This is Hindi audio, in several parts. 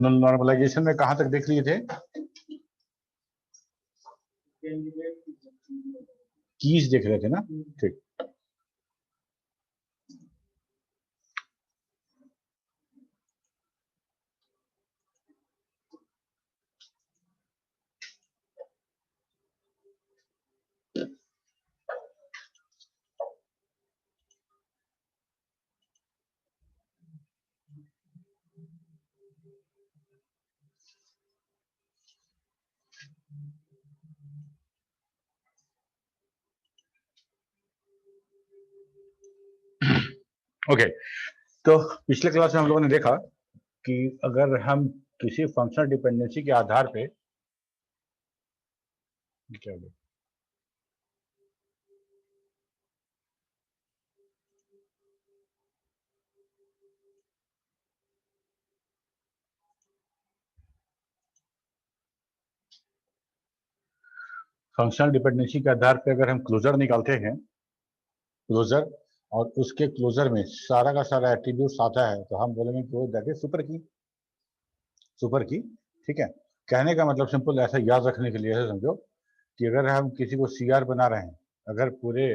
नॉर्मलाइजेशन में कहाँ तक देख लिए थे? कीज देख रहे थे ना? ठीक। ओके, तो पिछले क्लास में हम लोगों ने देखा कि अगर हम किसी फंक्शनल डिपेंडेंसी के आधार पे क्या होगा, फंक्शनल डिपेंडेंसी के आधार पे अगर हम क्लोजर निकालते हैं, क्लोजर, और उसके क्लोजर में सारा का सारा एट्रीब्यूट्स आता है, तो हम बोलेंगे कि वो दैट इज सुपर की। सुपर की, ठीक है। कहने का मतलब सिंपल ऐसा याद रखने के लिए ऐसा समझो कि अगर हम किसी को सीआर बना रहे हैं, अगर पूरे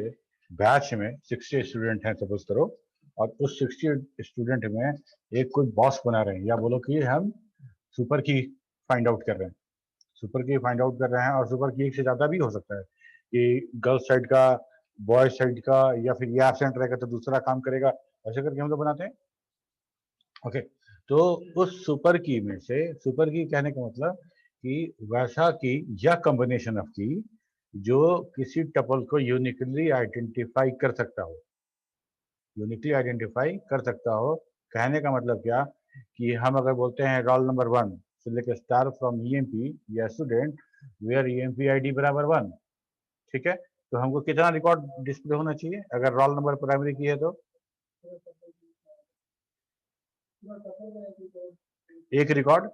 बैच में 60 स्टूडेंट हैं सपोज करो, और उस 60 स्टूडेंट में एक कोई बॉस बना रहे हैं, या बोलो कि हम सुपर की फाइंड आउट कर रहे हैं, सुपर की फाइंड आउट कर रहे हैं, और सुपर की एक से ज्यादा भी हो सकता है कि गर्ल्स साइड का, बॉयज साइड का, या फिर ये एब्सेंट रहेगा तो दूसरा काम करेगा, ऐसे करके हम लोग बनाते हैं। ओके, तो उस सुपर की में से, सुपर की कहने का मतलब कि वैसा की या कॉम्बिनेशन ऑफ की जो किसी टपल को यूनिकली आइडेंटिफाई कर सकता हो, यूनिकली आइडेंटिफाई कर सकता हो। कहने का मतलब क्या कि हम अगर बोलते हैं roll number 1 select star from EMP या स्टूडेंट वेयर ईएमपी आईडी बराबर 1, ठीक है, तो हमको कितना रिकॉर्ड डिस्प्ले होना चाहिए अगर रोल नंबर प्राइमरी की है तो? एक रिकॉर्ड,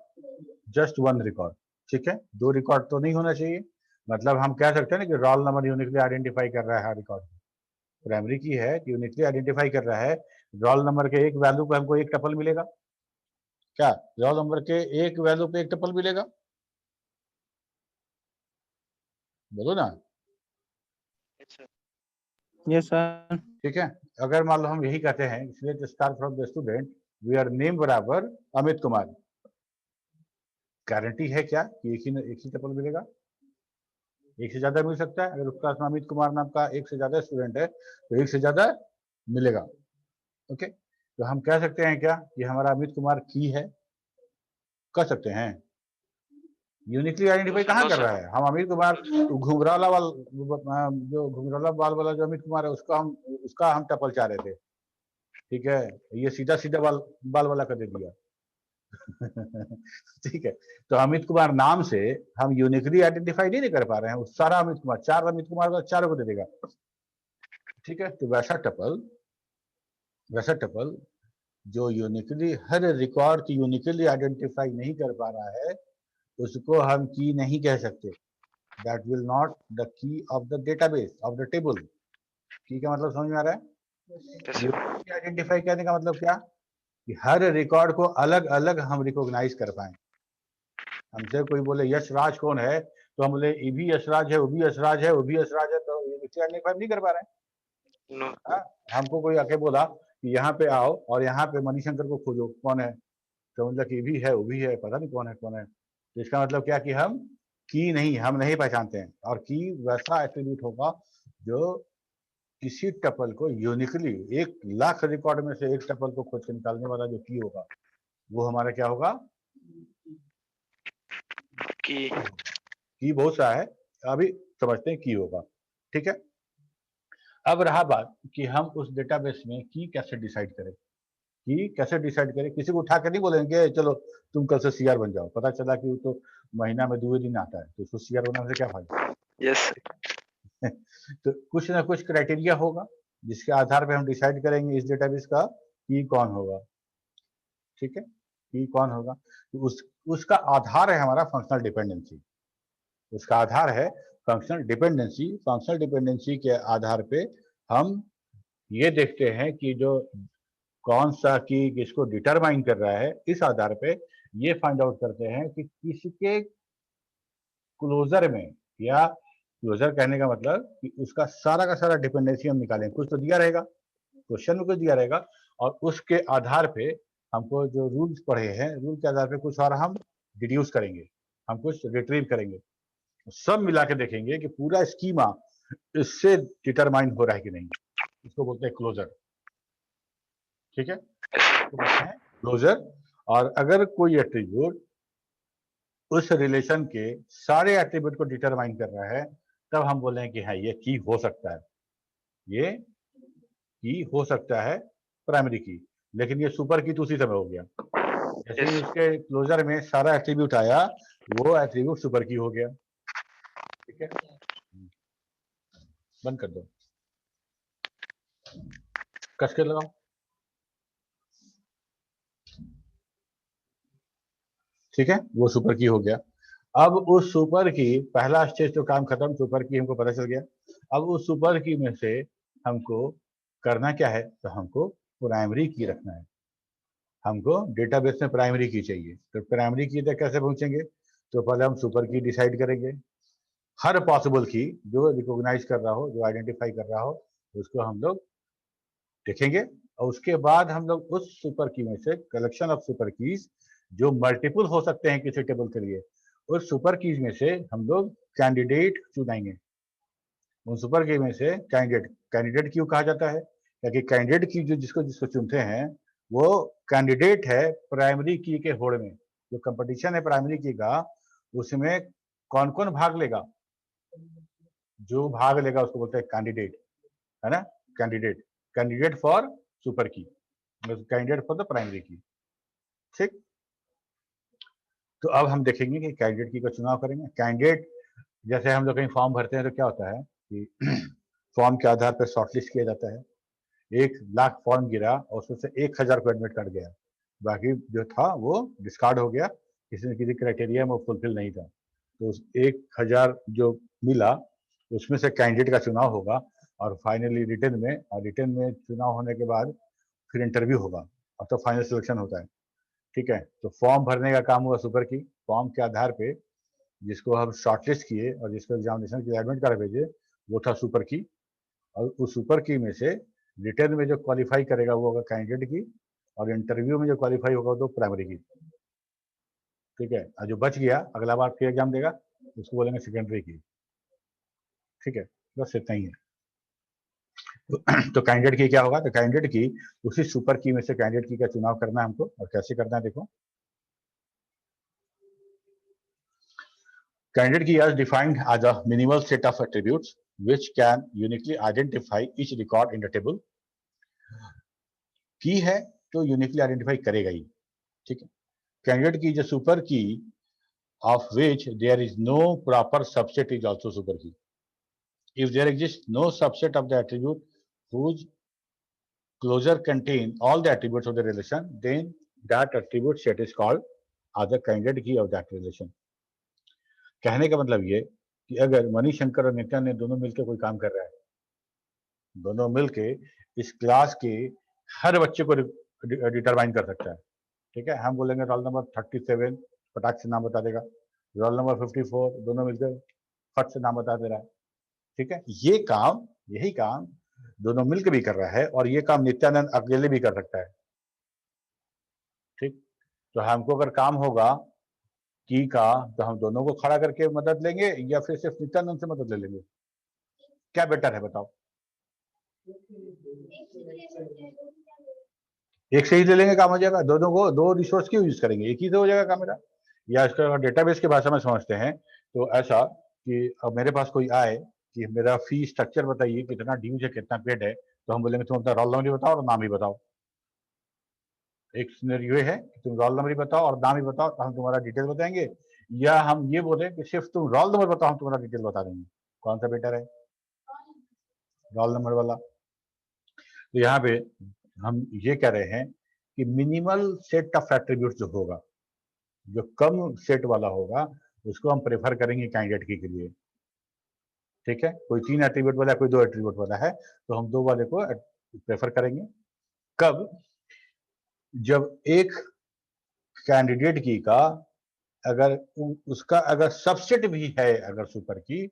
जस्ट 1 रिकॉर्ड, ठीक है, 2 रिकॉर्ड तो नहीं होना चाहिए। मतलब हम कह सकते हैं ना कि रोल नंबर यूनिकली आइडेंटिफाई कर रहा है हर रिकॉर्ड, प्राइमरी की है कि यूनिकली आइडेंटिफाई कर रहा है, रोल नंबर के एक वैल्यू पे हमको एक टपल मिलेगा। क्या रोल नंबर के एक वैल्यू पे एक टपल मिलेगा? बोलो ना। Yes sir. ठीक है, अगर मान लो हम यही कहते हैं select star from the student where name बराबर अमित कुमार, गारंटी है क्या कि एक ही टपल मिलेगा? एक से ज्यादा मिल सकता है, अगर उसका अमित कुमार नाम का एक से ज्यादा स्टूडेंट है तो एक से ज्यादा मिलेगा। ओके, तो हम कह सकते हैं क्या कि हमारा अमित कुमार की है? कह सकते हैं। यूनिकली आइडेंटिफाई कहाँ कर रहा है? हम अमित कुमार घुंघराला वाल, जो घुंघराला बाल वाला जो अमित कुमार है उसका हम टपल चाह रहे थे, ठीक है, ये सीधा सीधा बाल वाला कर दे दिया। ठीक है, तो अमित कुमार नाम से हम यूनिकली आइडेंटिफाई नहीं कर पा रहे हैं, सारा अमित कुमार, 4 अमित कुमार का चारों को दे देगा, ठीक है। तो वैसा टपल जो यूनिकली हर रिकॉर्ड की यूनिकली आइडेंटिफाई नहीं कर पा रहा है, उसको हम की नहीं कह सकते। That will not the key of the database of the table. की का मतलब समझ में आ रहा है? यूनिकली आइडेंटिफाई करने का मतलब क्या कि हर रिकॉर्ड को अलग अलग हम रिकॉग्नाइज कर पाए। हमसे कोई बोले यशराज कौन है, तो हम बोले ये भी यशराज है, वो भी यशराज है, वो भी यशराज है, तो यूनिकली आइडेंटिफाई नहीं कर पा रहे हैं। हाँ? हमको कोई आके बोला कि यहाँ पे आओ और यहाँ पे मणिशंकर को खोजो कौन है, तो मतलब कि ये भी है, वो भी है, पता नहीं कौन है कौन है। तो इसका मतलब क्या कि हम नहीं पहचानते हैं। और की वैसा एट्रीब्यूट होगा जो किसी टपल को यूनिकली 1,00,000 रिकॉर्ड में से एक टपल को खोज के निकालने वाला जो की होगा वो हमारा क्या होगा? की बहुत सा है, अभी समझते हैं की होगा, ठीक है। अब रहा बात कि हम उस डेटाबेस में की कैसे डिसाइड करें, कि कैसे डिसाइड करें। किसी को उठा के नहीं बोलेंगे चलो तुम कल से सीआर बन जाओ, पता चला कि वो तो महीना में 2 दिन आता है, तो उसको सीआर बनाने से क्या फायदा? यस तो कुछ ना कुछ क्राइटेरिया होगा जिसके आधार पे हम डिसाइड करेंगे इस डेटाबेस का की कौन होगा, ठीक है, की कौन होगा। तो उसका आधार है हमारा फंक्शनल डिपेंडेंसी, उसका आधार है फंक्शनल डिपेंडेंसी। फंक्शनल डिपेंडेंसी के आधार पे हम ये देखते हैं कि जो कौन सा की किसको डिटरमाइन कर रहा है, इस आधार पे ये फाइंड आउट करते हैं कि किसके क्लोजर में, या क्लोजर कहने का मतलब कि उसका सारा का सारा डिपेंडेंसी हम निकालें। कुछ तो दिया रहेगा, क्वेश्चन में कुछ दिया रहेगा, और उसके आधार पे हमको जो रूल्स पढ़े हैं, रूल के आधार पे कुछ और हम डिड्यूस करेंगे, हम कुछ रिट्रीव करेंगे, सब मिला के देखेंगे कि पूरा स्कीमा इससे डिटरमाइन हो रहा है कि नहीं। इसको बोलते हैं क्लोजर। ठीक है, इसको बोलते हैं क्लोजर। और अगर कोई एट्रीब्यूट उस रिलेशन के सारे एट्रीब्यूट को डिटरमाइन कर रहा है, तब हम बोले कि हाँ ये की हो सकता है, ये की हो सकता है प्राइमरी की। लेकिन ये सुपर की तो उसी समय हो गया, जैसे ही उसके क्लोजर में सारा एट्रीब्यूट आया, वो एट्रीब्यूट सुपर की हो गया। ठीक है, बंद कर दो, कस के लगाओ। ठीक है, वो सुपर की हो गया। अब उस सुपर की पहला स्टेज तो काम खत्म, सुपर की हमको पता चल गया। अब उस सुपर की में से हमको करना क्या है, तो हमको प्राइमरी की रखना है। हमको डेटाबेस में प्राइमरी की चाहिए, तो प्राइमरी की तक कैसे पहुंचेंगे, तो पहले हम सुपर की डिसाइड करेंगे। हर पॉसिबल की जो रिकॉग्नाइज कर रहा हो, जो आइडेंटिफाई कर रहा हो, उसको हम लोग देखेंगे। और उसके बाद हम लोग उस सुपर की में से कलेक्शन ऑफ सुपर कीज जो मल्टीपल हो सकते हैं किसी टेबल के लिए, उस सुपर कीज में से हम लोग कैंडिडेट चुनेंगे। उन सुपर की में से कैंडिडेट क्यों कहा जाता है, क्योंकि कैंडिडेट की जो जिसको जिसको चुनते हैं वो कैंडिडेट है प्राइमरी की के होड़ में। जो कंपटीशन है प्राइमरी की का, उसमें कौन कौन भाग लेगा, जो भाग लेगा उसको बोलते हैं कैंडिडेट, है ना। कैंडिडेट, कैंडिडेट फॉर सुपर की, कैंडिडेट फॉर द प्राइमरी की। ठीक, तो अब हम देखेंगे कि कैंडिडेट की का चुनाव करेंगे। कैंडिडेट, जैसे हम लोग कहीं फॉर्म भरते हैं तो क्या होता है कि फॉर्म के आधार पर शॉर्टलिस्ट किया जाता है। 1,00,000 फॉर्म गिरा और उसमें से 1,000 को एडमिट कर गया, बाकी जो था वो डिस्कार्ड हो गया, किसी न किसी क्राइटेरिया में वो फुलफिल नहीं था। तो उस 1,000 जो मिला उसमें से कैंडिडेट का चुनाव होगा, और फाइनली रिटर्न में, और रिटर्न में चुनाव होने के बाद फिर इंटरव्यू होगा, और तो फाइनल सिलेक्शन होता है। ठीक है, तो फॉर्म भरने का काम हुआ सुपर की। फॉर्म के आधार पे जिसको हम शॉर्टलिस्ट किए और जिसको एग्जामिनेशन के लिए एडमिट कर भेजे, वो था सुपर की। और उस सुपर की में से रिटर्न में जो क्वालिफाई करेगा वो होगा कैंडिडेट की, और इंटरव्यू में जो क्वालिफाई होगा वो प्राइमरी की। ठीक है, और जो बच गया अगला बार फिर एग्जाम देगा, उसको बोलेंगे सेकेंडरी की। ठीक है, बस इतना ही है। तो कैंडिडेट की क्या होगा, तो कैंडिडेट की उसी सुपर की में से कैंडिडेट की का चुनाव करना है हमको, और कैसे करना है देखो। Candidate key is defined as a minimal set of attributes which can uniquely identify each record in the table. की है तो यूनिकली आइडेंटिफाई करेगा ही। ठीक है, कैंडिडेट की जो सुपर की of which there is no proper subset is also super key. If there exists no subset of the attribute whose closure contain all the attributes of the relation, then that attribute set is called as the candidate key of that relation. कहने का मतलब ये कि अगर मणिशंकर और नित्यानंद दोनों मिलकर कोई काम कर रहा है, दोनों मिलके इस क्लास के हर बच्चे को डिटरमाइन कर सकता है। ठीक है, हम बोलेंगे रोल नंबर 37, फटाक से नाम बता देगा। रोल नंबर 54, दोनों मिलकर फट से नाम बता दे रहा है। ठीक है, ये काम, यही काम दोनों मिलकर भी कर रहा है, और ये काम नित्यानंद अकेले भी कर सकता है। ठीक, तो हमको अगर काम होगा की का, तो हम दोनों को खड़ा करके मदद लेंगे या फिर सिर्फ नित्यानंद से मदद ले लेंगे, क्या बेटर है बताओ। एक से ही ले लेंगे, काम हो जाएगा। दोनों को, दो रिसोर्स क्यों यूज करेंगे, एक ही से हो जाएगा काम मेरा। या इसको अगर डेटाबेस की भाषा में समझते हैं तो ऐसा कि अब मेरे पास कोई आए कि मेरा फी स्ट्रक्चर बताइए, कितना ड्यूज है, कितना पेड है, तो हम बोलेंगे तुम अपना रोल नंबर ही बताओ और नाम ही बताओ। एक सिनेरियो है कि तुम रोल नंबर ही बताओ और नाम ही बताओ, तो हम तुम्हारा डिटेल बताएंगे। या हम ये बोले कि सिर्फ तुम रोल नंबर बताओ, हम तुम्हारा डिटेल बता देंगे। कौन सा बेटर है, रोल नंबर वाला। तो यहाँ पे हम ये कह रहे हैं कि मिनिमल सेट ऑफ एट्रीब्यूट्स जो होगा, जो कम सेट वाला होगा, उसको हम प्रेफर करेंगे कैंडिडेट की के लिए। ठीक है, कोई 3 एट्रीब्यूट वाला है, कोई 2 एट्रीब्यूट वाला है, तो हम 2 वाले को प्रेफर करेंगे। कब, जब एक कैंडिडेट की का अगर उसका अगर सबसेट भी है अगर सुपर की,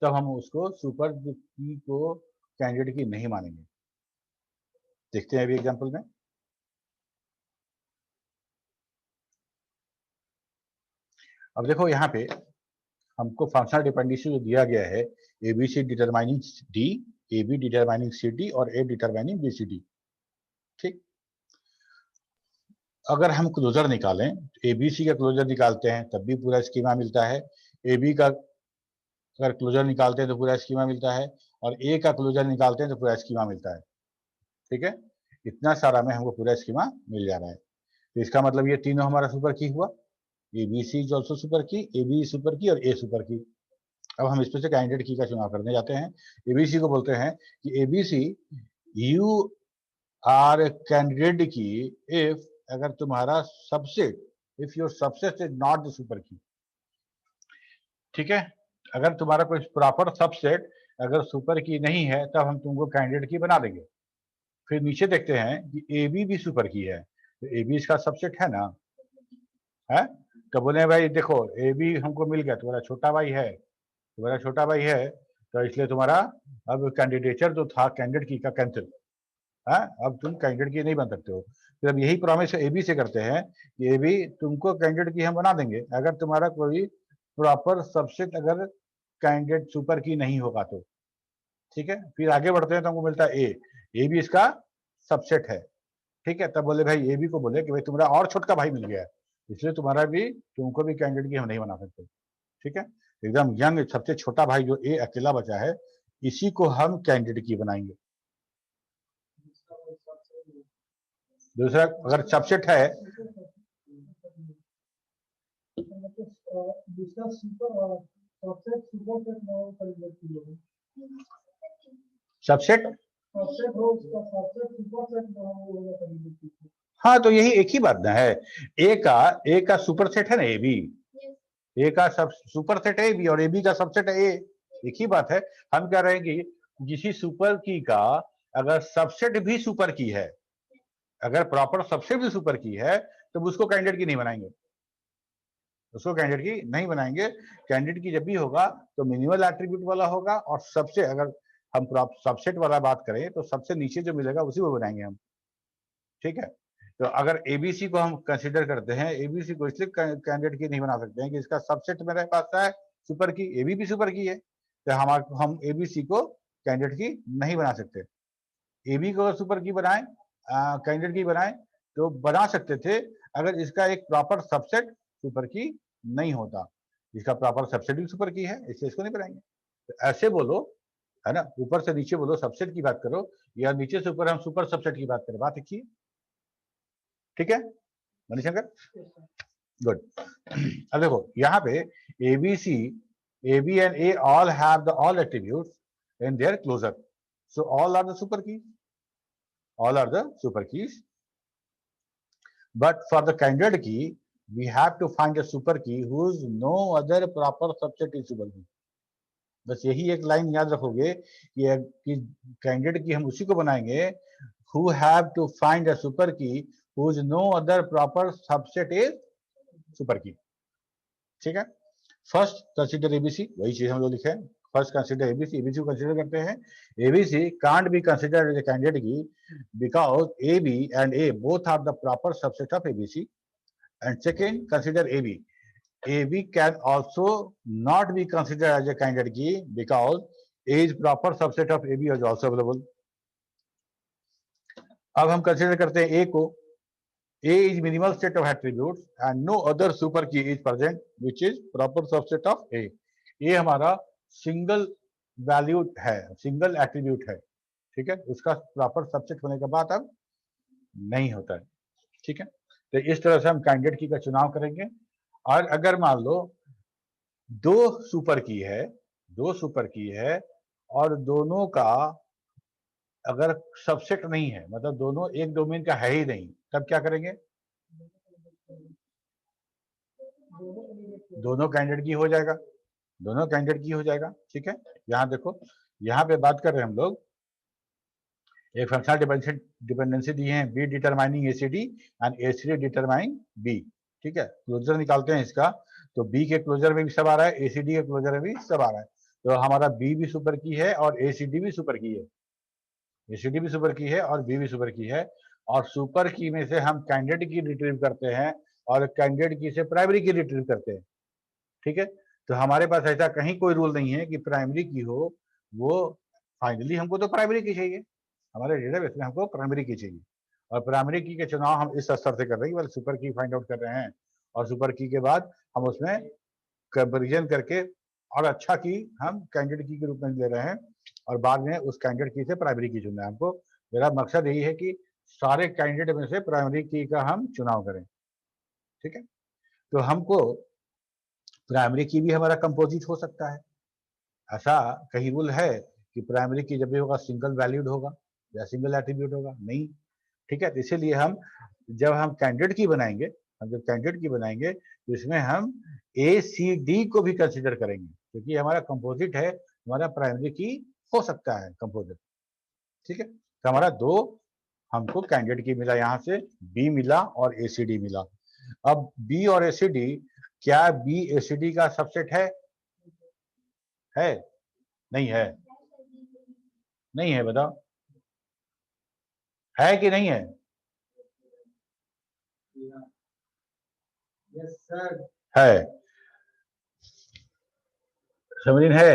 तब हम उसको सुपर की को कैंडिडेट की नहीं मानेंगे। देखते हैं अभी एग्जांपल में। अब देखो यहाँ पे हमको फंक्शनल डिपेंडेंसी जो दिया गया है, ABC determining D, AB determining C D और A determining B C D. ठीक, अगर हम क्लोजर निकालें, एबीसी का क्लोजर निकालते हैं तब भी पूरा स्कीमा मिलता है, एबी का अगर क्लोजर निकालते हैं तो पूरा स्कीमा मिलता है, और ए का क्लोजर निकालते हैं तो पूरा स्कीमा मिलता है। ठीक है, इतना सारा में हमको पूरा स्कीमा मिल जा रहा है। तो इसका मतलब ये तीनों हमारा सुपर की हुआ, एबीसी इज ऑल्सो सुपर की, एबी सुपर की और ए सुपर की। अब हम इसमें से कैंडिडेट की का चुनाव करने जाते हैं। एबीसी को बोलते हैं कि एबीसी यू आर कैंडिडेट की इफ, अगर तुम्हारा subset, if your subset is not the super की। ठीक है, अगर तुम्हारा कोई प्रॉपर सबसेट अगर सुपर की नहीं है तब हम तुमको कैंडिडेट की बना देंगे। फिर नीचे देखते हैं कि ए बी भी सुपर की है, तो ए बी इसका सबसेट है ना, है? तो बोले भाई देखो ए बी हमको मिल गया, तुम्हारा छोटा भाई है, तुम्हारा छोटा भाई है, तो इसलिए तुम्हारा अब कैंडिडेचर जो था कैंडिडेट की का कैंसिल है, अब तुम कैंडिडेट की नहीं बन सकते हो। फिर अब यही प्रॉमिस ए बी से करते हैं कि ए बी तुमको कैंडिडेट की हम बना देंगे अगर तुम्हारा कोई प्रॉपर सबसेट अगर कैंडिडेट सुपर की नहीं होगा तो। ठीक है, फिर आगे बढ़ते हैं तो हमको मिलता है ए भी इसका सबसेट है। ठीक है, तब बोले भाई ए बी को बोले कि भाई तुम्हारा और छोटा भाई मिल गया है, इसलिए तुम्हारा भी, तुमको भी कैंडिडेट की हम नहीं बना सकते। ठीक है, एकदम यंग सबसे छोटा भाई जो ए अकेला बचा है, इसी को हम कैंडिडेट की बनाएंगे। दूसरा अगर सबसेट है, सबसेट, हाँ तो यही एक ही बात ना है, ए का सुपर सेट है ना ए बी, ए का सब सुपर सेट है ए बी और ए बी का सबसेट है ए, एक ही बात है। हम कह रहे हैं कि किसी सुपर की का अगर सबसेट भी सुपर की है, अगर प्रॉपर सबसेट भी सुपर की है, तो उसको कैंडिडेट की नहीं बनाएंगे, उसको कैंडिडेट की नहीं बनाएंगे। कैंडिडेट की जब भी होगा तो मिनिमल एट्रीब्यूट वाला होगा, और सबसे अगर हम सबसेट वाला बात करें तो सबसे नीचे जो मिलेगा उसी को बनाएंगे हम। ठीक है, तो अगर एबीसी को हम कंसिडर करते हैं, एबीसी को इसलिए कैंडिडेट की नहीं बना सकते हैं कि इसका सबसेट मेरे पास है सुपर की, एबी भी सुपर की है, तो हम एबीसी को कैंडिडेट की नहीं बना सकते। एबी को सुपर की बनाए, कैंडिडेट की बनाए तो बना सकते थे अगर इसका एक प्रॉपर सबसेट सुपर की नहीं होता। इसका प्रॉपर सबसेट भी सुपर की है, इसलिए इसको नहीं बनाएंगे। तो ऐसे बोलो, है ना, ऊपर से नीचे बोलो सबसेट की बात करो, या नीचे से ऊपर हम सुपर सबसेट की बात करें, बात एक ही। ठीक है मणिशंकर, गुड। अब देखो यहाँ पे ABC, AB and A all have the all attributes in their closure, so all are the super keys, all are the super keys, but for the candidate key we have to find a super key whose no other proper subset is super key। बस यही एक लाइन याद रखोगे कि कैंडिडेट की हम उसी को बनाएंगे who have to find a super key whose no other proper subset is super key। ठीक है, फर्स्ट कंसीडर एबीसी, वही चीज हम लोग लिखे हैं, फर्स्ट कंसीडर एबीसी, एबीसी को कंसीडर करते हैं। ABC can't be considered as a candidate की because AB and A both are the proper subset of ABC. And second consider AB, AB can also not be considered as a candidate key because A is proper subset of AB is also available। अब हम कंसीडर करते हैं A को, A is minimal set of attributes and no other super key is present which is proper subset of A। A हमारा सिंगल वैल्यूड है, सिंगल एट्रीब्यूट है, ठीक है, उसका प्रॉपर सबसेट होने के बाद अब नहीं होता है। ठीक है, तो इस तरह से हम कैंडिडेट की का चुनाव करेंगे। और अगर मान लो दो सुपर की है, दो सुपर की है और दोनों का अगर सबसेट नहीं है, मतलब दोनों एक डोमेन का है ही नहीं, तब क्या करेंगे? दोनों कैंडिडेट की हो जाएगा, दोनों कैंडिडेट की हो जाएगा। ठीक है, यहाँ देखो, यहाँ पे बात कर रहे हैं हम लोग, एक फंक्शनल डिपेंडेंसी दी है B determining ACD and ACD determining B. ठीक है, क्लोजर निकालते हैं इसका, तो बी के क्लोजर में भी सब आ रहा है, एसीडी के क्लोजर में भी सब आ रहा है, तो हमारा बी भी सुपर की है और एसीडी भी सुपर की है, एसीडी भी सुपर की है और बी भी सुपर की है, और सुपर की में से हम कैंडिडेट की रिट्रीव करते हैं और कैंडिडेट की से प्राइमरी की रिट्रीव करते हैं। ठीक है, तो हमारे पास ऐसा कहीं कोई रूल नहीं है कि प्राइमरी की हो, वो फाइनली हमको तो प्राइमरी की चाहिए, हमारे डेटाबेस में हमको प्राइमरी की चाहिए, और प्राइमरी की के चुनाव हम इस स्तर से कर रहे हैं, वाले सुपर की फाइंड आउट कर रहे हैं, और सुपर की के बाद हम उसमें कंपेरिजन करके और अच्छा की हम कैंडिडेट की के रूप में ले रहे हैं, और बाद में उस कैंडिडेट की से प्राइमरी की चुनना है हमको। मेरा मकसद यही है कि सारे कैंडिडेट में से प्राइमरी की का हम चुनाव करें। ठीक है, तो हमको प्राइमरी की भी हमारा कंपोजिट हो सकता है, ऐसा कहीं रूल है कि प्राइमरी की जब भी होगा सिंगल वैल्यूड होगा या सिंगल एट्रीब्यूट होगा? नहीं। ठीक है, तो इसीलिए हम जब हम कैंडिडेट की बनाएंगे, हम जब कैंडिडेट की बनाएंगे तो इसमें हम ए सी डी को भी कंसिडर करेंगे, क्योंकि हमारा कंपोजिट है, हमारा प्राइमरी की हो सकता है कंपोजिट। ठीक है, तो हमारा दो हमको कैंडिडेट की मिला, यहाँ से बी मिला और एसीडी मिला। अब बी और एसीडी, क्या बी एसीडी का सबसेट है? नहीं है? नहीं है, बताओ है कि नहीं है? यस सर है, समझ है?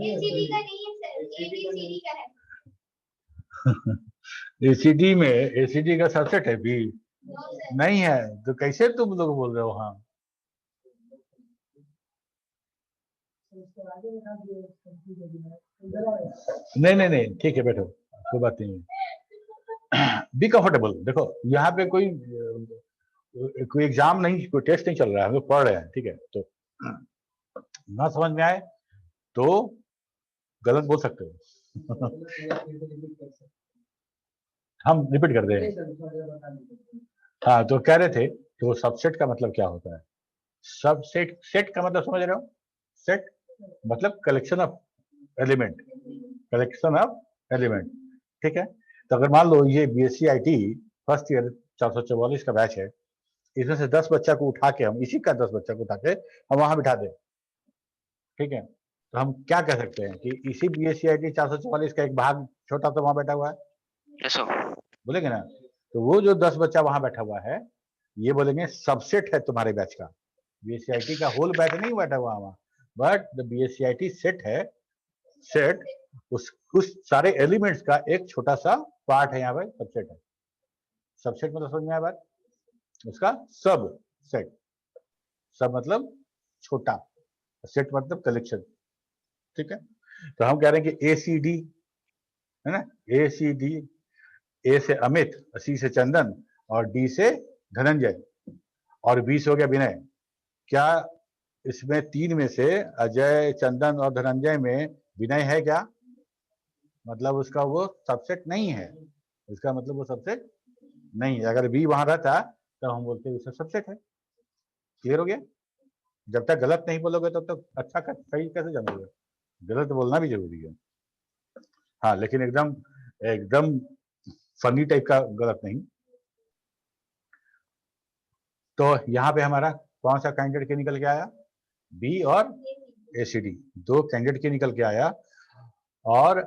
एसीडी का नहीं है सर, एबीसीडी का है। एसीडी में एसीडी का सबसेट है बी? नहीं है, तो कैसे तुम लोग बोल रहे हो? हाँ, नहीं नहीं नहीं, ठीक है, बैठो, कोई बात नहीं है। Be comfortable. देखो यहाँ पे कोई एग्जाम नहीं, कोई टेस्ट नहीं चल रहा है, हम लोग पढ़ रहे हैं। ठीक है, तो ना समझ में आए तो गलत बोल सकते हो। हम रिपीट कर दे। हाँ, तो कह रहे थे तो सबसेट का मतलब क्या होता है? सबसेट, सेट का मतलब समझ रहे हो? सेट मतलब collection of element, collection of element. ठीक है, तो अगर मान लो ये बीएससी आईटी फर्स्ट ईयर 444 का बैच है, इसमें से 10 बच्चा को उठा के, हम इसी का 10 बच्चा को उठा के हम वहां बिठा दें। ठीक है, तो हम क्या कह सकते हैं कि इसी बीएससी आईटी 444 का एक भाग छोटा तो वहां बैठा हुआ है। Yes sir. बोलेंगे ना, तो वो जो 10 बच्चा वहां बैठा हुआ है, ये बोलेंगे सबसेट है तुम्हारे बैच का। बीएससीआईटी का होल बैच नहीं बैठा हुआ वहां, बट द बीएससीआईटी सेट है, सेट उस सारे एलिमेंट्स का एक छोटा सा पार्ट है, यहाँ पे सबसेट है। सबसेट मतलब समझ में आया बात? उसका सब सेट, सब मतलब छोटा, सेट मतलब कलेक्शन। ठीक है, तो हम कह रहे हैं कि एसीडी है ना, एसीडी, ए से अमित, सी से चंदन और डी से धनंजय और बी से हो गया विनय। क्या इसमें तीन में से अजय, चंदन और धनंजय में विनय है क्या? मतलब उसका वो सबसेट नहीं है, इसका मतलब वो सबसेट नहीं है। अगर बी वहां रहता तो हम बोलते उसका सबसेट है। क्लियर हो गया? जब तक गलत नहीं बोलोगे तब तक अच्छा सही कैसे जानोगे? गलत बोलना भी जरूरी है, हाँ, लेकिन एकदम एकदम फनी टाइप का गलत नहीं। तो यहाँ पे हमारा कौन सा कैंडिडेट के निकल के आया? बी और एसीडी, दो कैंडिडेट के निकल के आया। और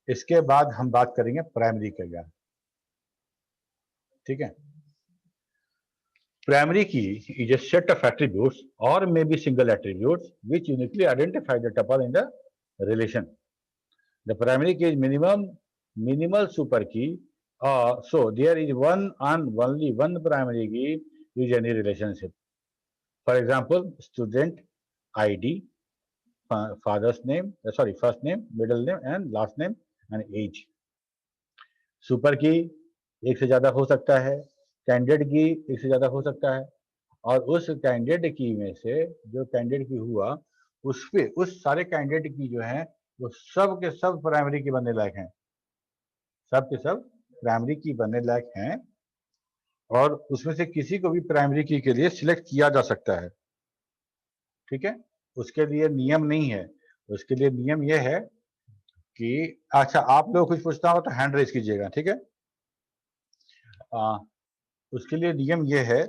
इसके बाद हम बात करेंगे प्राइमरी के क्या। ठीक है, प्राइमरी की is a set of attributes or maybe single attributes which uniquely identify the tuple in the relation. The primary key is minimal super key, so there is one and only one primary key use any relationship. For example, student ID, father's name, first name, middle name and last name and age. Super की एक से ज्यादा हो सकता है, कैंडिडेट की एक से ज्यादा हो सकता है, और उस कैंडिडेट की में से जो कैंडिडेट की हुआ उस पे उस सारे कैंडिडेट की जो है वो सब के सब प्राइमरी की बनने लायक हैं, सब के सब प्राइमरी की बनने लायक हैं, और उसमें से किसी को भी प्राइमरी की के लिए सिलेक्ट किया जा सकता है। ठीक है, उसके लिए नियम नहीं है, उसके लिए नियम यह है कि अच्छा, आप लोग कुछ पूछना हो तो हैंड रेज कीजिएगा। ठीक है, उसके लिए नियम ये है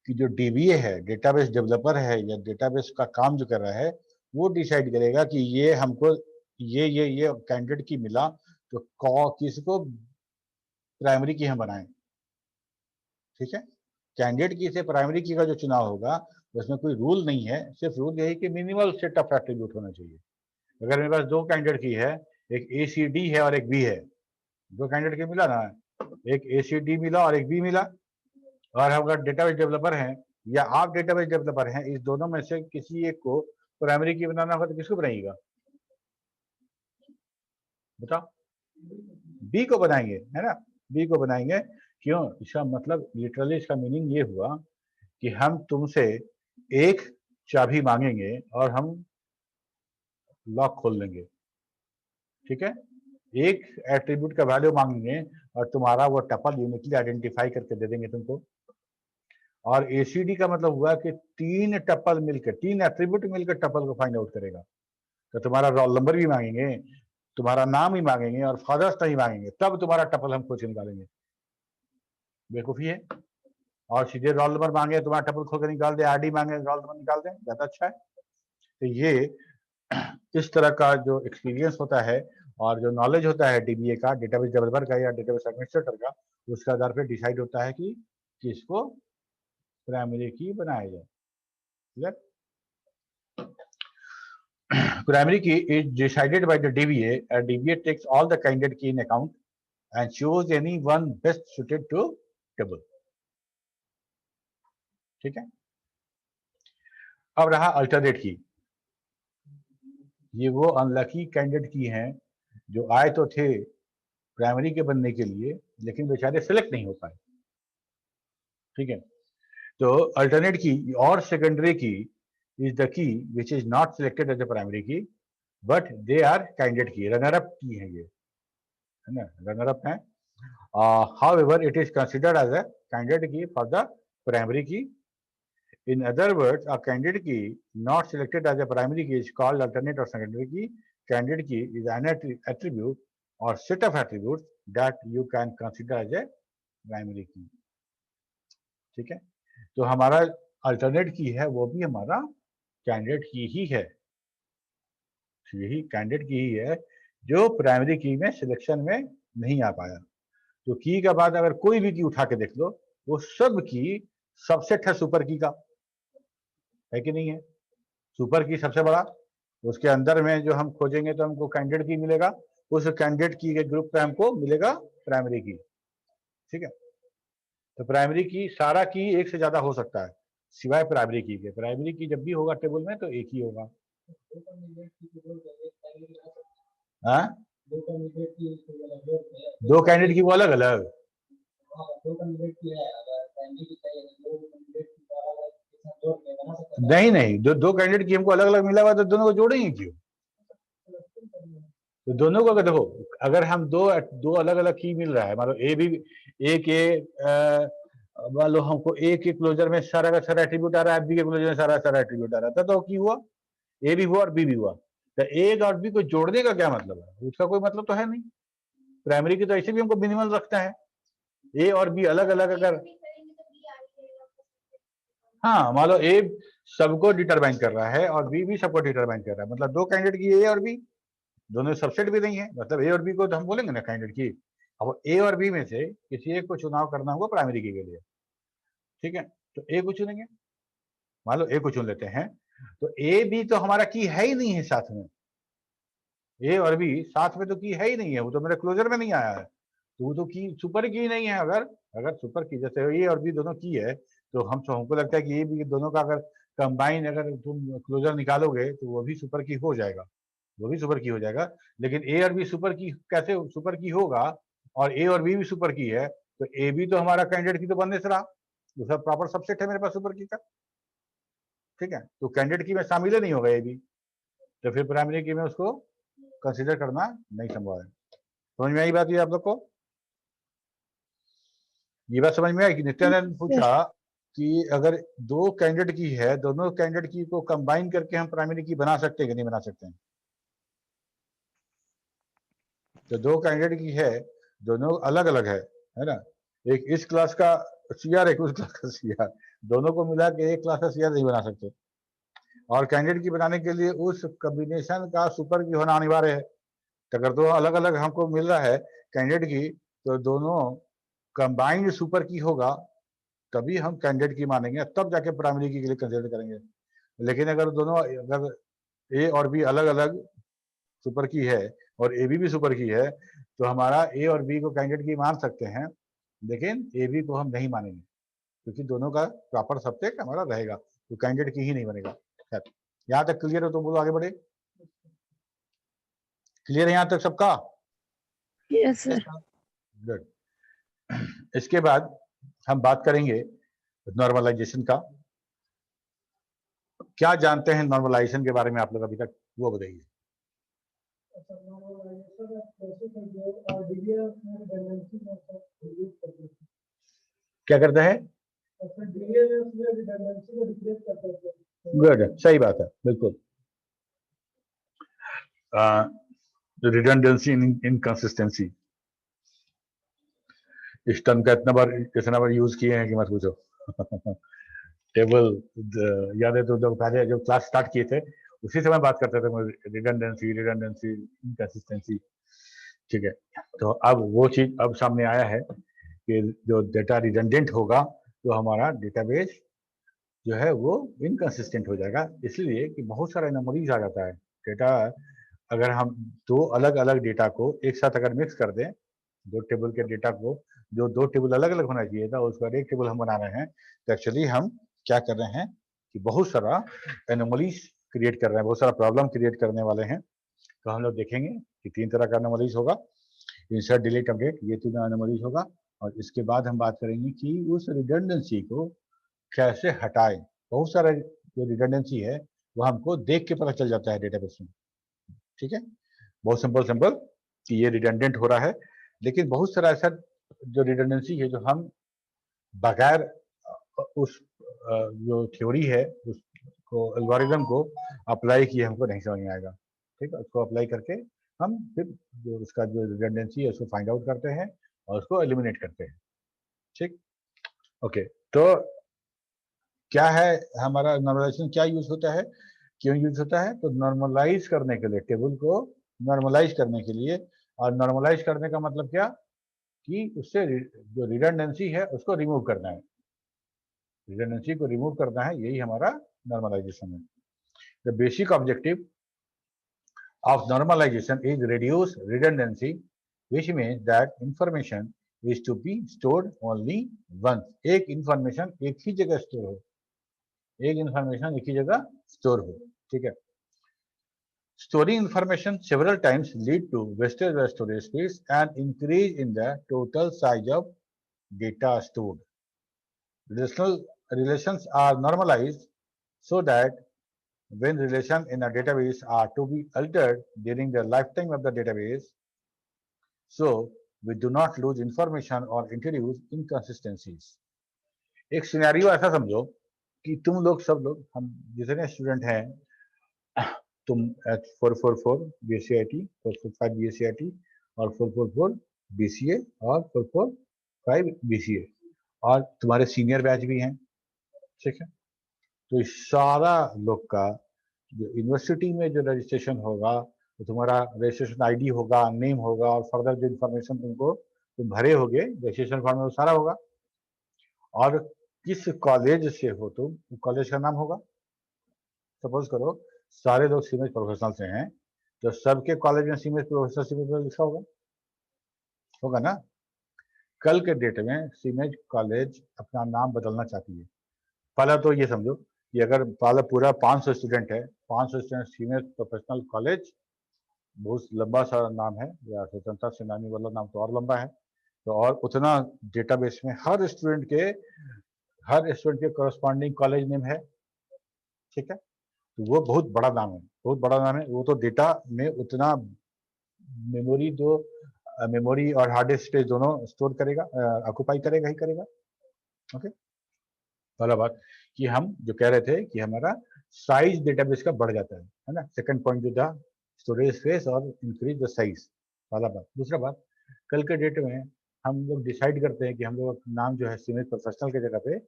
कि जो डीबीए है, डेटाबेस डेवलपर है या डेटाबेस का काम जो कर रहा है, वो डिसाइड करेगा कि ये हमको ये कैंडिडेट की मिला तो किसको प्राइमरी की हम बनाएं। ठीक है, कैंडिडेट की से प्राइमरी की का जो चुनाव होगा उसमें कोई रूल नहीं है, सिर्फ रूल यही कि मिनिमल सेट ऑफ एट्रीब्यूट होना चाहिए। अगर मेरे पास दो कैंडिडेट की है, एक ACD है और एक बी है, दो कैंडिडेट की मिला ना, एक ACD मिला और एक बी मिला, और हम अगर डेटाबेस डेवलपर हैं या आप डेटाबेस डेवलपर हैं, इस दोनों में से किसी एक को प्राइमरी की बनाना होगा तो किसको बनाइएगा बताओ? बी को बनाएंगे, है ना, बी को बनाएंगे। क्यों? इसका मतलब लिटरली इसका मीनिंग ये हुआ कि हम तुमसे एक चाबी मांगेंगे और हम लॉक खोल लेंगे। ठीक है, एक एट्रीब्यूट का वैल्यू मांगेंगे और तुम्हारा वो टपल यूनिकली आइडेंटिफाई करके दे देंगे तुमको। और ACD का मतलब हुआ कि तीन टपल मिलकर, तीन एट्रीब्यूट मिलकर टपल को फाइंड आउट करेगा। तो तुम्हारा रोल नंबर भी मांगेंगे, तुम्हारा नाम ही मांगेंगे और फादर्स नहीं मांगेंगे, तब तुम्हारा टपल हम खोज निकालेंगे। बेवकूफी है। और सीधे रोल नंबर मांगे तुम्हारा टपल खोल कर निकाल दे, आईडी मांगे रोल नंबर निकाल दे, ज्यादा अच्छा है। तो ये इस तरह का जो एक्सपीरियंस होता है और जो नॉलेज होता है डीबीए का, डेटाबेस डेवलपर का या डेटाबेस एडमिनिस्ट्रेटर का, उसके आधार पर डिसाइड होता है कि किसको प्राइमरी की बनाया जाए। Clear? Primary key is decided by the DBA, and DBA takes all the candidate key in account and choose any one best suited to table. ठीक है, अब रहा अल्टरनेट की। ये वो अनलकी कैंडिडेट की हैं जो आए तो थे प्राइमरी के बनने के लिए, लेकिन बेचारे सिलेक्ट नहीं हो पाए। ठीक है, तो अल्टरनेट की और सेकेंडरी की is the key which is not selected as a primary key, but they are candidate key, runner up key है ये, है ना, रनर अप है। However, it is considered as a candidate key for the primary key. In other words, a candidate key not selected as a primary key is called alternate or secondary key. Candidate key is an attribute or set of attributes that you can consider as a primary key. ठीक है, तो हमारा अल्टरनेट की है वो भी हमारा कैंडिडेट की ही है, यही कैंडिडेट की ही है जो प्राइमरी की में सिलेक्शन में नहीं आ पाया। तो की के बाद अगर कोई भी की उठा के देख लो, वो सब की सबसेट है सुपर की का, है कि नहीं है? सुपर की सबसे बड़ा, उसके अंदर में जो हम खोजेंगे तो हमको कैंडिडेट की मिलेगा, उस कैंडिडेट की के ग्रुप पे हमको मिलेगा प्राइमरी की। ठीक है, तो प्राइमरी की सारा की एक से ज्यादा हो सकता है सिवाय प्राइमरी की के। प्राइमरी की जब भी होगा टेबल में तो एक ही होगा। हाँ, दो कैंडिडेट की वो अलग अलग, नहीं नहीं, दो कैंडिडेट की हमको अलग अलग मिला हुआ तो दोनों को जोड़ेंगे क्यों? तो दोनों को देखो, अगर हम दो अलग अलग की मिल रहा है, मान लो ए भी, एक मान लो हमको ए के क्लोजर में सारा का सारा एट्रीब्यूट आ रहा है, बी के क्लोजर में सारा सारा एट्रीब्यूट आ रहा था, तो की हुआ ए भी हुआ और बी भी हुआ। तो ए और बी को जोड़ने का क्या मतलब है? उसका कोई मतलब तो है नहीं। प्राइमरी की तो ऐसे भी हमको मिनिमल रखता है, ए और बी अलग अलग अगर, हाँ मान लो ए सबको डिटरमाइन कर रहा है और बी भी सबको डिटरमाइन कर रहा है, मतलब दो कैंडिडेट की ए और बी, दोनों सबसेट भी नहीं है, मतलब ए और बी को तो हम बोलेंगे ना कैंडिडेट की। अब ए और बी में से किसी एक को चुनाव करना होगा प्राइमरी की के लिए। ठीक है, तो ए को चुनेंगे, मान लो ए को चुन लेते हैं, तो ए बी तो हमारा की है ही नहीं है साथ में, ए और बी साथ में तो की है ही नहीं है, वो तो मेरे क्लोजर में नहीं आया है, तो वो तो की सुपर की नहीं है। अगर अगर सुपर की जैसे ए और बी दोनों की है, तो हमको लगता है कि ए बी दोनों का अगर कंबाइन अगर तुम क्लोजर निकालोगे तो वो भी सुपर की हो जाएगा, वो भी सुपर की हो जाएगा। लेकिन ए और बी सुपर की कैसे सुपर की होगा, और ए और बी भी सुपर की है, तो ए बी तो हमारा कैंडिडेट की तो बनने से रहा, दूसरा प्रॉपर सबसेट है मेरे पास सुपर की का। ठीक है, तो कैंडिडेट की में शामिल ही नहीं होगा ए बी, तो फिर प्राइमरी की में उसको कंसिडर करना नहीं संभव है। समझ में आई बात ये आप लोग को? ये बात समझ में आई कि नित्यानंद पूछा कि अगर दो कैंडिडेट की है, दोनों कैंडिडेट की को कंबाइन करके हम प्राइमरी की बना सकते हैं कि नहीं बना सकते हैं? तो दो कैंडिडेट की है, दोनों अलग अलग है ना, एक इस क्लास का सीआर, एक उस क्लास का सीआर, दोनों को मिला के एक क्लास का सीआर नहीं बना सकते। और कैंडिडेट की बनाने के लिए उस कॉम्बिनेशन का सुपर की होना अनिवार्य है। तो अगर दो अलग अलग हमको मिल रहा है कैंडिडेट की, तो दोनों कंबाइंड सुपर की होगा तभी हम कैंडिडेट की मानेंगे, तब जाके प्राइमरी की के लिए कंसिडर करेंगे। लेकिन अगर दोनों, अगर ए और बी अलग अलग सुपर की है और ए बी भी सुपर की है, तो हमारा ए और बी को कैंडिडेट की मान सकते हैं, लेकिन ए बी को हम नहीं मानेंगे, क्योंकि दोनों का प्रॉपर सबसेट हमारा रहेगा, तो कैंडिडेट की ही नहीं बनेगा। खैर, यहाँ तक क्लियर हो तो बोलो आगे बढ़े। क्लियर है यहाँ तक सबका? Yes sir. गुड। इसके बाद हम बात करेंगे नॉर्मलाइजेशन का। क्या जानते हैं नॉर्मलाइजेशन के बारे में आप लोग अभी तक, वो बताइए। क्या करते हैं? गुड, सही बात है, बिल्कुल। रिडंडेंसी, इनकंसिस्टेंसी, इस टर्म का कितना बार यूज किए हैं कि मत पूछो। टेबल याद है तो जब पहले जब क्लास स्टार्ट किए थे उसी समय बात करते थे, रिडंडेंसी, इनकंसिस्टेंसी। ठीक है, तो अब वो चीज अब सामने आया है कि जो डेटा रिडंडेंट होगा तो हमारा डेटाबेस जो है वो इनकंसिस्टेंट हो जाएगा, इसलिए कि बहुत सारा एनोमलीज आ जाता है। डेटा, अगर हम दो अलग अलग डेटा को एक साथ अगर मिक्स कर दें, दो टेबल के डेटा को, जो दो टेबल अलग अलग होना चाहिए था उसका एक टेबल हम बना रहे हैं, तो एक्चुअली हम क्या कर रहे हैं कि बहुत सारा एनोमलीज क्रिएट कर रहे हैं, बहुत सारा प्रॉब्लम क्रिएट करने वाले हैं। तो हम लोग देखेंगे कि 3 तरह का एनोमलीज होगा, इंसर्ट, डिलीट, अपडेट, ये 3 एनोमलीज होगा। और इसके बाद हम बात करेंगे कि उस रिडंडेंसी को कैसे हटाएं। बहुत सारा जो रिडंडेंसी है वो हमको देख के पता चल जाता है डेटाबेस में। ठीक है, बहुत सिंपल कि ये रिडंडेंट हो रहा है, लेकिन बहुत सारा ऐसा जो रिडंडेंसी है जो हम बगैर उस जो थ्योरी है उसको, एल्गोरिथम को अप्लाई किए हमको नहीं समझ में आएगा। ठीक है, उसको अप्लाई करके हम फिर जो उसका जो रिडंडेंसी है उसको फाइंड आउट करते हैं और उसको एलिमिनेट करते हैं। ठीक, ओके। तो क्या है हमारा नॉर्मलाइजेशन, क्या यूज होता है, क्यों यूज होता है? तो नॉर्मलाइज करने के लिए, टेबल को नॉर्मलाइज करने के लिए। और नॉर्मलाइज करने का मतलब क्या कि उससे जो रिडंडेंसी है उसको रिमूव करना है, रिडंडेंसी को रिमूव करना है, यही हमारा नॉर्मलाइजेशन है। The basic objective of normalization is reduce redundancy, which means that information is to be stored only once. एक इंफॉर्मेशन एक ही जगह स्टोर हो, एक इंफॉर्मेशन एक ही जगह स्टोर हो। ठीक है, storing information several times lead to wastage of storage space and increase in the total size of data stored. Relations are normalized so that when relations in a database are to be altered during the lifetime of the database, so we do not lose information or introduce inconsistencies. एक सिनेरियो ऐसा समझो कि तुम लोग सब लोग, हम जितने स्टूडेंट हैं, तुम 444 BSc-IT, 445 BSc-IT और 444 BCA और 445 BCA, और तुम्हारे सीनियर बैच भी हैं। ठीक है, तो इस सारा लोग का जो यूनिवर्सिटी में जो रजिस्ट्रेशन होगा, तो तुम्हारा रजिस्ट्रेशन आईडी होगा, नेम होगा, और फर्दर जो इन्फॉर्मेशन तुम भरे होगे रजिस्ट्रेशन फॉर्म में वो सारा होगा। और किस कॉलेज से हो तुम, कॉलेज का नाम होगा। सपोज करो सारे लोग सीमेज प्रोफेशनल से हैं, तो सबके कॉलेज में सीमेज प्रोफेशनल लिखा होगा ना। कल के डेट में सीमेज कॉलेज अपना नाम बदलना चाहती है। पहला तो ये समझो कि अगर पूरा 500 स्टूडेंट है, 500 स्टूडेंट सीनियर प्रोफेशनल कॉलेज, बहुत लंबा सा नाम है, या स्वतंत्रता सेनानी वाला नाम तो और लंबा है, तो और उतना डेटाबेस में हर स्टूडेंट के कॉरेस्पॉन्डिंग कॉलेज नेम है। ठीक है, तो वो बहुत बड़ा नाम है, बहुत बड़ा नाम है। वो तो डेटा में उतना मेमोरी और हार्ड डिस्क स्पेस दोनों स्टोर करेगा, ऑक्यूपाई करेगा ही करेगा। ओके, पहला बात कि हम जो कह रहे थे कि हमारा साइज डेटाबेस का बढ़ जाता है ना। सेकंड पॉइंट जो था, स्टोरेज स्पेस और इंक्रीज द साइज, पहला बात। दूसरा बात, कल के डेट में हम लोग डिसाइड करते हैं कि हम लोग नाम जो है सीमेज प्रोफेशनल की जगह पे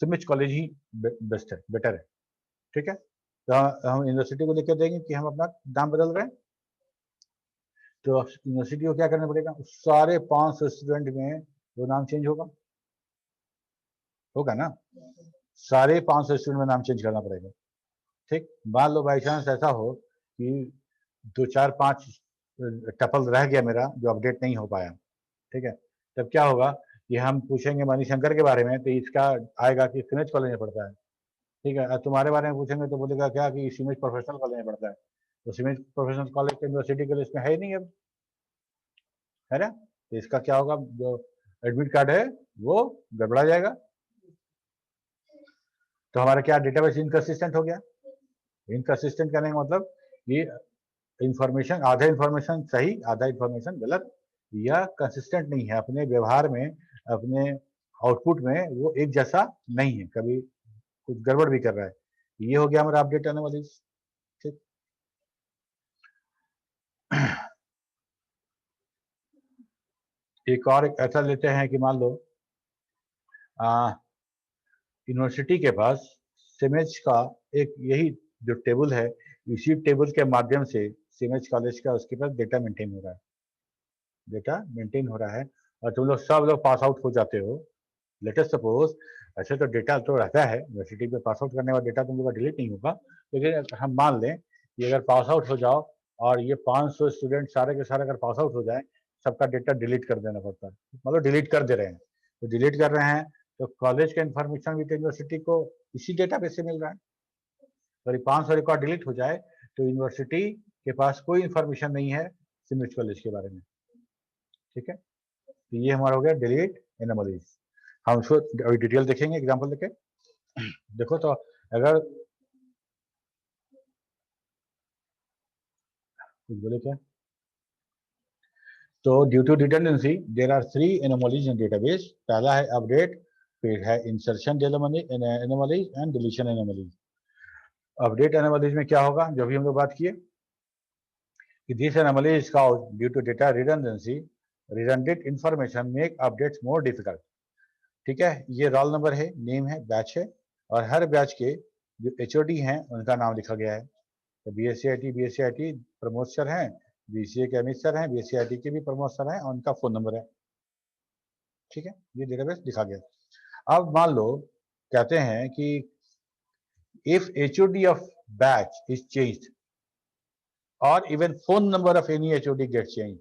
सीमेज कॉलेज ही बेस्ट है, बेटर है। ठीक है, तो हम यूनिवर्सिटी को लिख देंगे कि हम अपना नाम बदल रहे हैं। तो यूनिवर्सिटी को क्या करना पड़ेगा, सारे 500 स्टूडेंट में वो नाम चेंज होगा ना, सारे 500 स्टूडेंट में नाम चेंज करना पड़ेगा। ठीक, मान लो बाई चांस ऐसा हो कि 2 4 5 टपल रह गया मेरा जो अपडेट नहीं हो पाया। ठीक है, तब क्या होगा कि हम पूछेंगे मणिशंकर के बारे में, तो इसका आएगा कि सीमेज कॉलेज में पढ़ता है। ठीक है, तुम्हारे बारे में पूछेंगे तो बोलेगा क्या कि सीमेज प्रोफेशनल कॉलेज में पढ़ता है। तो सीमेज प्रोफेशनल कॉलेज तो यूनिवर्सिटी के लिस्ट में है ही नहीं अब, है ना। तो इसका क्या होगा, जो एडमिट कार्ड है वो गड़बड़ा जाएगा। तो हमारा क्या डेटाबेस इनकंसिस्टेंट हो गया। इनकंसिस्टेंट करने का मतलब ये इंफॉर्मेशन, आधा इंफॉर्मेशन सही आधा इंफॉर्मेशन गलत, या कंसिस्टेंट नहीं है अपने व्यवहार में, अपने आउटपुट में वो एक जैसा नहीं है, कभी कुछ गड़बड़ भी कर रहा है। ये हो गया हमारा अपडेट एनालिसिस। ठीक, एक और ऐसा लेते हैं कि मान लो यूनिवर्सिटी के पास सीमेज का एक यही जो टेबल है, इसी टेबल के माध्यम से सीमेज कॉलेज का उसके पास डेटा मेंटेन हो रहा है, डेटा मेंटेन हो रहा है। और तुम लोग सब लोग पास आउट हो जाते हो, लेटेस्ट सपोज, ऐसे तो डेटा तो रहता है यूनिवर्सिटी में, पास आउट करने का डेटा तुम लोग का डिलीट नहीं होगा, लेकिन हम मान लें कि अगर पास आउट हो जाओ और ये 500 स्टूडेंट सारे के सारे अगर पास आउट हो जाए, सबका डेटा डिलीट कर देना पड़ता है, मतलब डिलीट कर दे रहे हैं। तो डिलीट कर रहे हैं तो कॉलेज का इन्फॉर्मेशन भी तो यूनिवर्सिटी को इसी डेटा बेस से मिल रहा है। अगर 500 रिकॉर्ड डिलीट हो जाए तो यूनिवर्सिटी के पास कोई इन्फॉर्मेशन नहीं है सीमेज कॉलेज के बारे में। ठीक है, तो ये हमारा हो गया डिलीट एनोमलीज। हम उसको अभी डिटेल देखेंगे एग्जांपल देके। देखो तो अगर कुछ बोले क्या, तो due to redundancy there are 3 anomalies in database. पहला है अपडेट, फिर है insertion anomalies and deletion anomalies. Update anomalies में क्या होगा, जो भी हम लोग बात किए कि this anomaly is called due to data redundancy, redundant information make updates more difficult. ठीक है, ये रोल नंबर है, नेम है, बैच है, और हर बैच के जो एचओडी हैं उनका नाम लिखा गया है। तो B S C I T Pramod sir हैं, बीसीए के अमित सर हैं, BSc IT के भी प्रमोद सर हैं, और उनका फोन नंबर है। ठीक है, ये डेटाबेस लिखा गया। अब मान लो कहते हैं कि if HOD of batch is changed और even phone number of any HOD get change,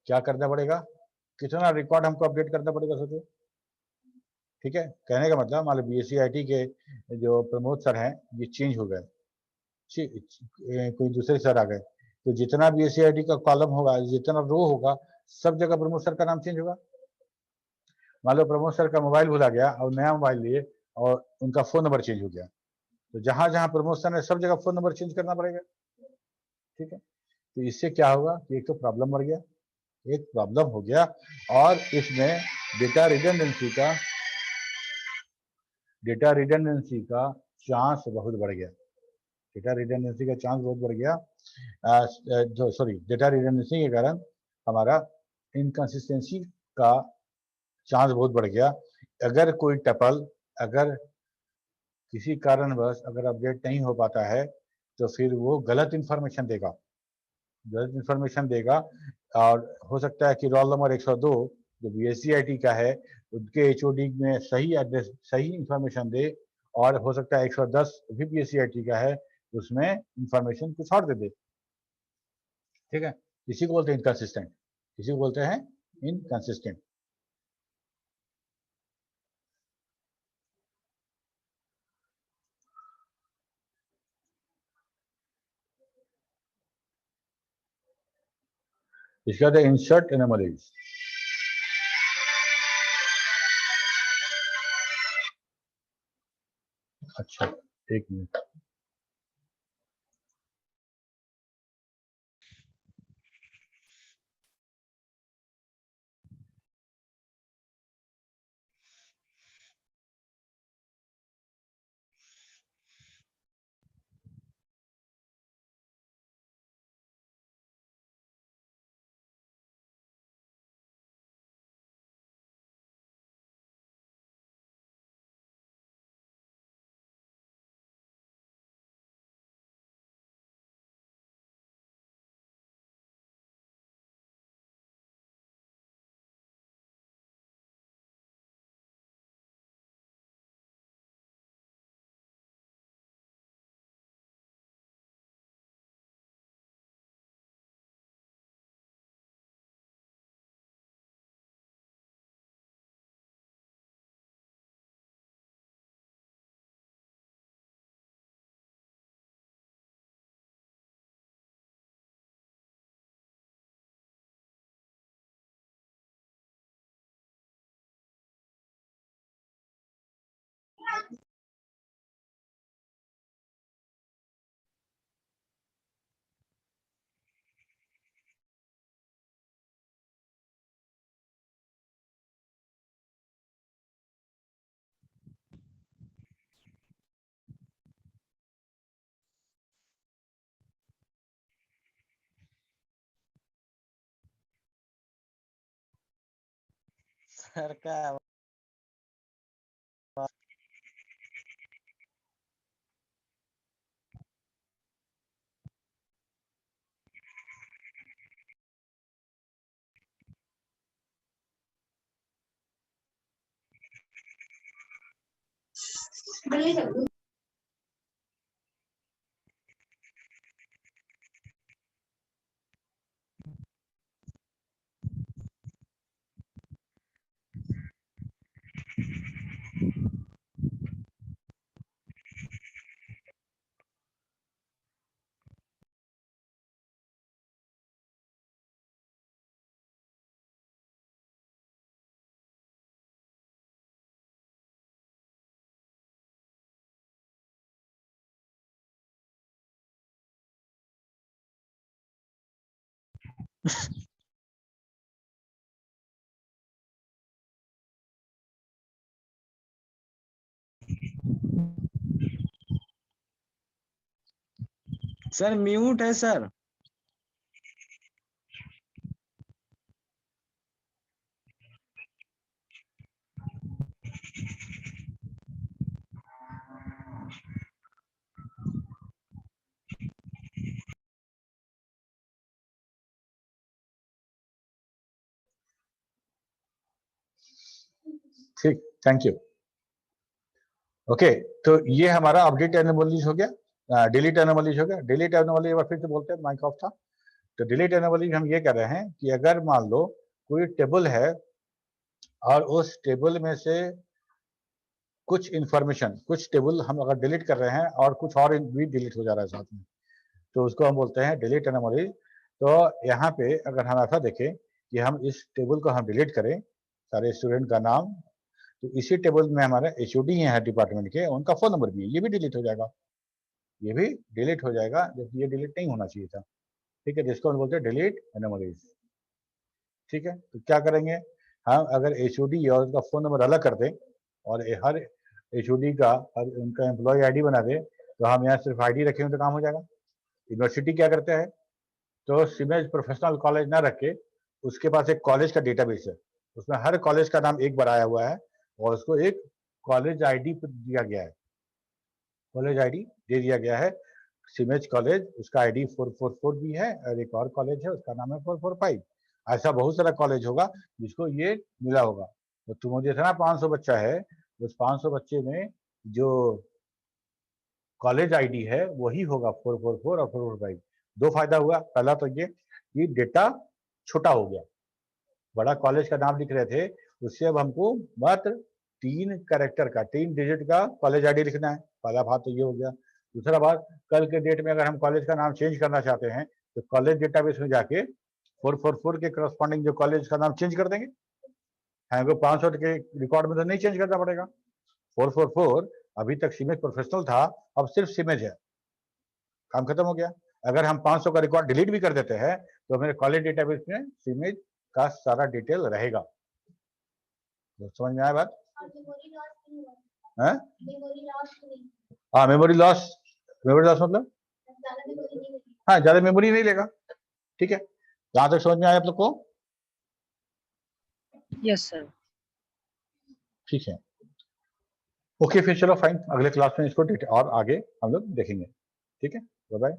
क्या करना पड़ेगा, कितना रिकॉर्ड हमको अपडेट करना पड़ेगा सोचो। ठीक है, कहने का मतलब मान लो BSc IT के जो प्रमोद सर हैं ये चेंज हो गए, कोई दूसरे सर आ गए, तो जितना BSc IT का कॉलम होगा, जितना रो होगा, सब जगह प्रमोद सर का नाम चेंज होगा। मान लो प्रमोद सर का मोबाइल भुला गया और नया मोबाइल लिए और उनका फोन नंबर चेंज हो गया, तो जहां जहां प्रमोशन है सब जगह फोन नंबर चेंज करना पड़ेगा। ठीक है, तो इससे क्या होगा कि एक तो प्रॉब्लम बढ़ गया, एक प्रॉब्लम हो गया, और इसमें डेटा रिडंडेंसी का चांस बहुत बढ़ गया। डेटा रिडंडेंसी का चांस बहुत बढ़ गया, सॉरी, डेटा रिडंडेंसी के कारण हमारा इनकंसिस्टेंसी का चांस बहुत बढ़ गया। अगर कोई टपल अगर किसी कारणवश अगर अपडेट नहीं हो पाता है तो फिर वो गलत इंफॉर्मेशन देगा, और हो सकता है कि रोल नंबर 102 जो BSc IT का है उनके HOD में सही एड्रेस सही इंफॉर्मेशन दे, और हो सकता है 110 भी BSc IT का है उसमें इंफॉर्मेशन कुछ और दे दे। ठीक है, इसी को बोलते हैं इनकंसिस्टेंट, इसी को बोलते हैं इनकंसिस्टेंट। इसका था इंसर्ट एनोमलीज। अच्छा, एक मिनट। सर का सर म्यूट है सर। ठीक, थैंक यू। ओके, तो ये हमारा अपडेट एनोमलीज हो गया, डिलीट एनोमलीज हो गया। डिलीट एनोमली एक बार फिर से बोलते हैं, माइक ऑफ था। तो डिलीट एनोमलीज हम ये कह रहे हैं कि अगर मान लो कोई टेबल है और उस टेबल में से कुछ इंफॉर्मेशन, कुछ टेबल हम अगर डिलीट कर रहे हैं और कुछ और भी डिलीट हो जा रहा है साथ में, तो उसको हम बोलते हैं डिलीट एनोमलीज। तो यहाँ पे अगर हम ऐसा देखें कि हम इस टेबल को हम डिलीट करें, सारे स्टूडेंट का नाम, तो इसी टेबल में हमारे एचओडी हैं डिपार्टमेंट के, उनका फोन नंबर भी है, ये भी डिलीट हो जाएगा, ये भी डिलीट हो जाएगा, जबकि ये डिलीट नहीं होना चाहिए था। ठीक है, जिसको हम बोलते हैं डिलीट एनोमलीज। ठीक है, तो क्या करेंगे हम, अगर एचओडी और उनका फोन नंबर अलग कर दें और हर एचओडी का और उनका एम्प्लॉय आईडी बना दें, तो हम यहाँ सिर्फ आईडी रखेंगे तो काम हो जाएगा। यूनिवर्सिटी क्या करते हैं, तो सिमेज प्रोफेशनल कॉलेज ना रख के उसके पास एक कॉलेज का डेटाबेस है, उसमें हर कॉलेज का नाम एक बार आया हुआ है और उसको एक कॉलेज आईडी दिया गया है, कॉलेज आईडी दे दिया गया है। सिमेज कॉलेज, उसका आईडी 444 भी है, और एक और कॉलेज है उसका नाम है 445। ऐसा बहुत सारा कॉलेज होगा जिसको ये मिला होगा। तो तुम मुझे था ना 500 बच्चा है, उस 500 बच्चे में जो कॉलेज आईडी है वही होगा 444 और 445। दो फायदा हुआ, पहला तो ये कि डेटा छोटा हो गया, बड़ा कॉलेज का नाम लिख रहे थे, उससे अब हमको मात्र 3 कैरेक्टर का, 3 डिजिट का कॉलेज आईडी लिखना है। पहला बात तो ये हो गया। दूसरा बात, कल के डेट में अगर हम कॉलेज का नाम चेंज करना चाहते हैं तो कॉलेज डेटाबेस में जाके 444 के करस्पॉन्डिंग जो कॉलेज का नाम चेंज कर देंगे, हमको 500 के रिकॉर्ड में तो नहीं चेंज करना पड़ेगा। 444 अभी तक सिमेज प्रोफेशनल था, अब सिर्फ सिमेज है, काम खत्म हो गया। अगर हम 500 का रिकॉर्ड डिलीट भी कर देते हैं तो मेरे कॉलेज डेटाबेस में सिमेज का सारा डिटेल रहेगा। तो समझ में आया बात? हाँ, मेमोरी लॉस, मेमोरी लॉस मतलब हाँ, ज्यादा मेमोरी नहीं लेगा। ठीक है, यहां तक समझ में आया आप लोग को? Yes sir. ठीक है, ओके, फिर चलो फाइन, अगले क्लास में इसको और आगे हम लोग देखेंगे। ठीक है, बाय बाय।